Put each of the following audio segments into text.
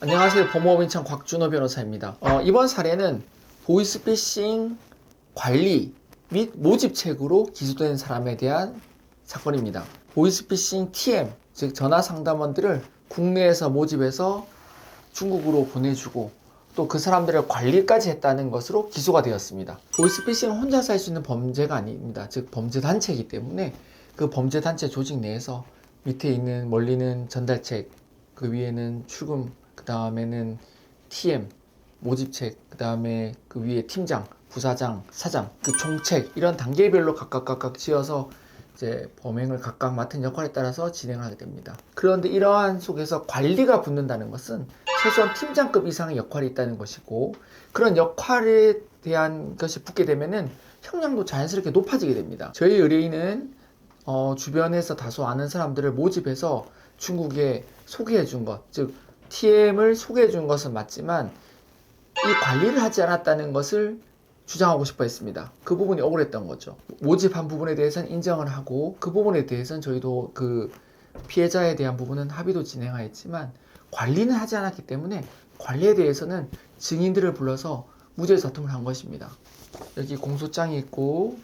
안녕하세요. 법무법인청 곽준호 변호사입니다. 이번 사례는 보이스피싱 관리 및 모집책으로 기소된 사람에 대한 사건입니다. 보이스피싱 TM, 즉 전화상담원들을 국내에서 모집해서 중국으로 보내주고 또 그 사람들을 관리까지 했다는 것으로 기소가 되었습니다. 보이스피싱은 혼자서 할 수 있는 범죄가 아닙니다. 즉 범죄단체이기 때문에 그 범죄단체 조직 내에서 밑에 있는 멀리는 전달책, 그 위에는 출금, 그 다음에는 TM, 모집책, 그 다음에 그 위에 팀장, 부사장, 사장, 그 총책 이런 단계별로 각각 지어서 이제 범행을 각각 맡은 역할에 따라서 진행하게 됩니다. 그런데 이러한 속에서 관리가 붙는다는 것은 최소한 팀장급 이상의 역할이 있다는 것이고, 그런 역할에 대한 것이 붙게 되면은 형량도 자연스럽게 높아지게 됩니다. 저희 의뢰인은 주변에서 다소 아는 사람들을 모집해서 중국에 소개해 준 것, 즉 TM을 소개해 준 것은 맞지만 이 관리를 하지 않았다는 것을 주장하고 싶어 했습니다. 그 부분이 억울했던 거죠. 모집한 부분에 대해서는 인정을 하고, 그 부분에 대해서는 저희도 그 피해자에 대한 부분은 합의도 진행하였지만 관리는 하지 않았기 때문에 관리에 대해서는 증인들을 불러서 무죄 다툼을 한 것입니다. 여기 공소장이 있고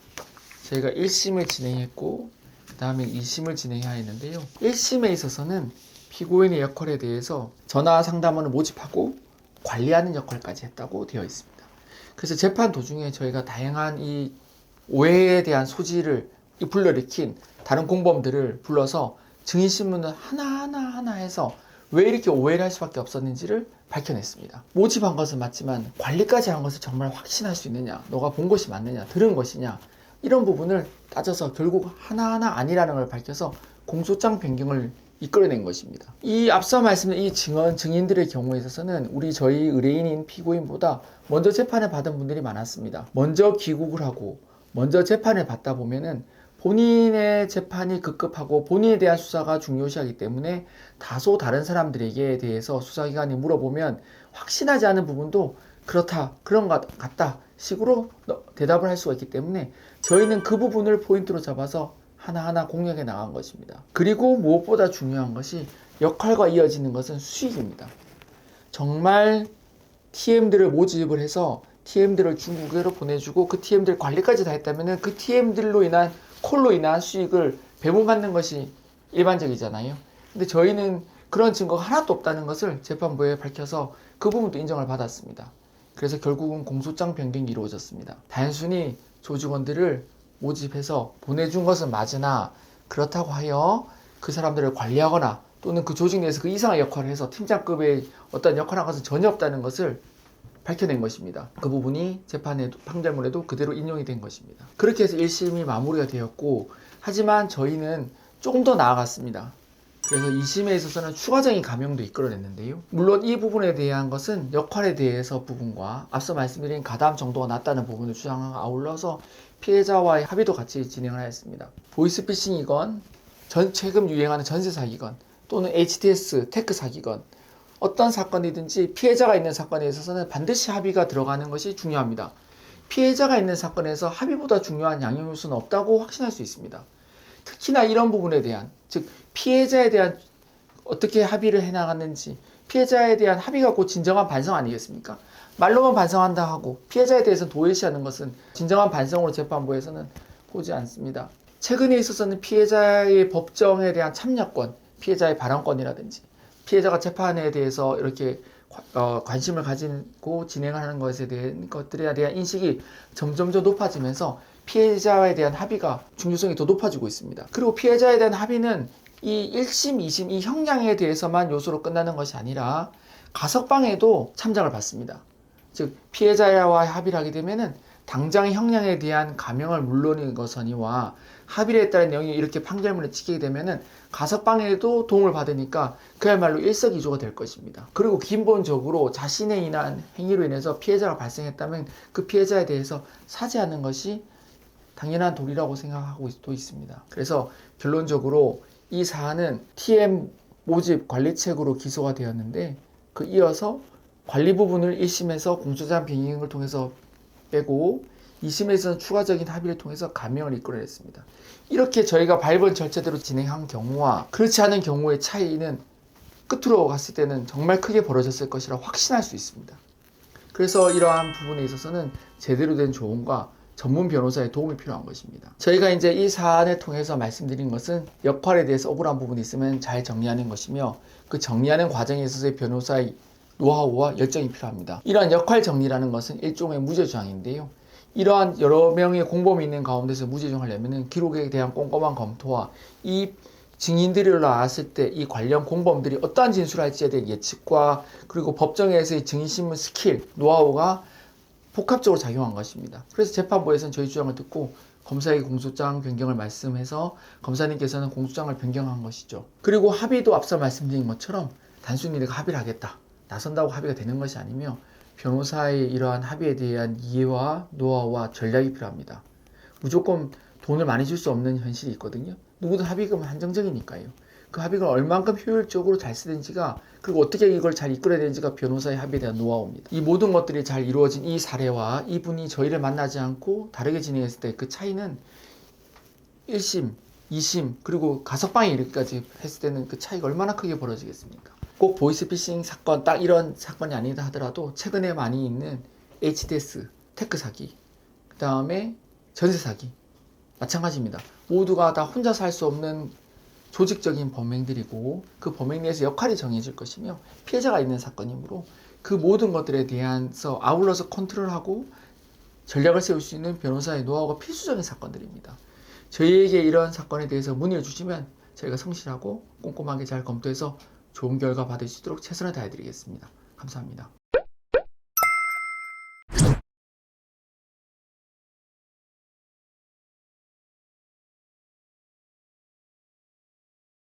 저희가 1심을 진행했고 그 다음에 2심을 진행하였는데요. 1심에 있어서는 피고인의 역할에 대해서 전화 상담원을 모집하고 관리하는 역할까지 했다고 되어 있습니다. 그래서 재판 도중에 저희가 다양한 이 오해에 대한 소지를 불러일으킨 다른 공범들을 불러서 증인신문을 하나하나 해서 왜 이렇게 오해를 할 수밖에 없었는지를 밝혀냈습니다. 모집한 것은 맞지만 관리까지 한 것을 정말 확신할 수 있느냐, 너가 본 것이 맞느냐, 들은 것이냐, 이런 부분을 따져서 결국 하나하나 아니라는 걸 밝혀서 공소장 변경을 이끌어낸 것입니다. 이 앞서 말씀드린 이 증인들의 경우에 있어서는 저희 의뢰인인 피고인보다 먼저 재판을 받은 분들이 많았습니다. 먼저 귀국을 하고 먼저 재판을 받다 보면은 본인의 재판이 급급하고 본인에 대한 수사가 중요시하기 때문에 다소 다른 사람들에게 대해서 수사기관이 물어보면 확신하지 않은 부분도 그렇다, 그런 것 같다 식으로 대답을 할 수가 있기 때문에 저희는 그 부분을 포인트로 잡아서 하나하나 공략해 나간 것입니다. 그리고 무엇보다 중요한 것이 역할과 이어지는 것은 수익입니다. 정말 TM들을 모집을 해서 TM들을 중국으로 보내주고 그 TM들 관리까지 다 했다면 그 TM들로 인한 콜로 인한 수익을 배분받는 것이 일반적이잖아요. 근데 저희는 그런 증거가 하나도 없다는 것을 재판부에 밝혀서 그 부분도 인정을 받았습니다. 그래서 결국은 공소장 변경이 이루어졌습니다. 단순히 조직원들을 모집해서 보내준 것은 맞으나 그렇다고 하여 그 사람들을 관리하거나 또는 그 조직 내에서 그 이상의 역할을 해서 팀장급의 어떤 역할을 한 것은 전혀 없다는 것을 밝혀낸 것입니다. 그 부분이 재판에도 판결문에도 그대로 인용이 된 것입니다. 그렇게 해서 1심이 마무리가 되었고, 하지만 저희는 조금 더 나아갔습니다. 그래서 2심에 있어서는 추가적인 감형도 이끌어냈는데요. 물론 이 부분에 대한 것은 역할에 대해서 부분과 앞서 말씀드린 가담 정도가 낮다는 부분을 주장하고 아울러서 피해자와의 합의도 같이 진행을 하였습니다. 보이스피싱이건 최근 유행하는 전세 사기건 또는 HTS 테크 사기건 어떤 사건이든지 피해자가 있는 사건에 있어서는 반드시 합의가 들어가는 것이 중요합니다. 피해자가 있는 사건에서 합의보다 중요한 양형 요소는 없다고 확신할 수 있습니다. 특히나 이런 부분에 대한, 즉 피해자에 대한 어떻게 합의를 해나갔는지, 피해자에 대한 합의가 곧 진정한 반성 아니겠습니까? 말로만 반성한다 하고 피해자에 대해서는 도외시하는 것은 진정한 반성으로 재판부에서는 보지 않습니다. 최근에 있어서는 피해자의 법정에 대한 참여권, 피해자의 발언권이라든지 피해자가 재판에 대해서 이렇게 관심을 가지고 진행하는 것에 대한 것들에 대한 인식이 점점 더 높아지면서 피해자에 대한 합의가 중요성이 더 높아지고 있습니다. 그리고 피해자에 대한 합의는 이 1심, 2심 이 형량에 대해서만 요소로 끝나는 것이 아니라 가석방에도 참작을 받습니다. 즉 피해자와 합의를 하게 되면은 당장의 형량에 대한 감형을 물론인 것이니와 합의에 따른 내용이 이렇게 판결문에 찍히게 되면은 가석방에도 도움을 받으니까 그야말로 일석이조가 될 것입니다. 그리고 기본적으로 자신의 인한 행위로 인해서 피해자가 발생했다면 그 피해자에 대해서 사죄하는 것이 당연한 도리라고 생각하고 있습니다. 그래서 결론적으로 이 사안은 TM 모집 관리책으로 기소가 되었는데 그 이어서 관리 부분을 1심에서 공소장 변경을 통해서 빼고 2심에서는 추가적인 합의를 통해서 감형을 이끌어냈습니다. 이렇게 저희가 밟은 절차대로 진행한 경우와 그렇지 않은 경우의 차이는 끝으로 갔을 때는 정말 크게 벌어졌을 것이라 확신할 수 있습니다. 그래서 이러한 부분에 있어서는 제대로 된 조언과 전문 변호사의 도움이 필요한 것입니다. 저희가 이제 이 사안을 통해서 말씀드린 것은 역할에 대해서 억울한 부분이 있으면 잘 정리하는 것이며, 그 정리하는 과정에 있어서의 변호사의 노하우와 열정이 필요합니다. 이러한 역할 정리라는 것은 일종의 무죄주장인데요. 이러한 여러 명의 공범이 있는 가운데서 무죄주장하려면 기록에 대한 꼼꼼한 검토와 이 증인들이 나왔을 때 이 관련 공범들이 어떠한 진술을 할지에 대한 예측과 그리고 법정에서의 증인신문 스킬, 노하우가 복합적으로 작용한 것입니다. 그래서 재판부에서는 저희 주장을 듣고 검사에게 공소장 변경을 말씀해서 검사님께서는 공소장을 변경한 것이죠. 그리고 합의도 앞서 말씀드린 것처럼 단순히 내가 합의를 하겠다, 나선다고 합의가 되는 것이 아니며 변호사의 이러한 합의에 대한 이해와 노하우와 전략이 필요합니다. 무조건 돈을 많이 줄 수 없는 현실이 있거든요. 누구든 합의금은 한정적이니까요. 그 합의금을 얼만큼 효율적으로 잘 쓰는지가, 그리고 어떻게 이걸 잘 이끌어야 되는지가 변호사의 합의에 대한 노하우입니다. 이 모든 것들이 잘 이루어진 이 사례와 이분이 저희를 만나지 않고 다르게 진행했을 때 그 차이는 1심, 2심, 그리고 가석방에 이르기까지 했을 때는 그 차이가 얼마나 크게 벌어지겠습니까? 꼭 보이스피싱 사건, 딱 이런 사건이 아니다 하더라도 최근에 많이 있는 HTS, 테크 사기, 그 다음에 전세 사기, 마찬가지입니다. 모두가 다 혼자서 할 수 없는 조직적인 범행들이고, 그 범행 내에서 역할이 정해질 것이며 피해자가 있는 사건이므로 그 모든 것들에 대해서 아울러서 컨트롤하고 전략을 세울 수 있는 변호사의 노하우가 필수적인 사건들입니다. 저희에게 이런 사건에 대해서 문의를 주시면 저희가 성실하고 꼼꼼하게 잘 검토해서 좋은 결과 받을 수 있도록 최선을 다해드리겠습니다. 감사합니다.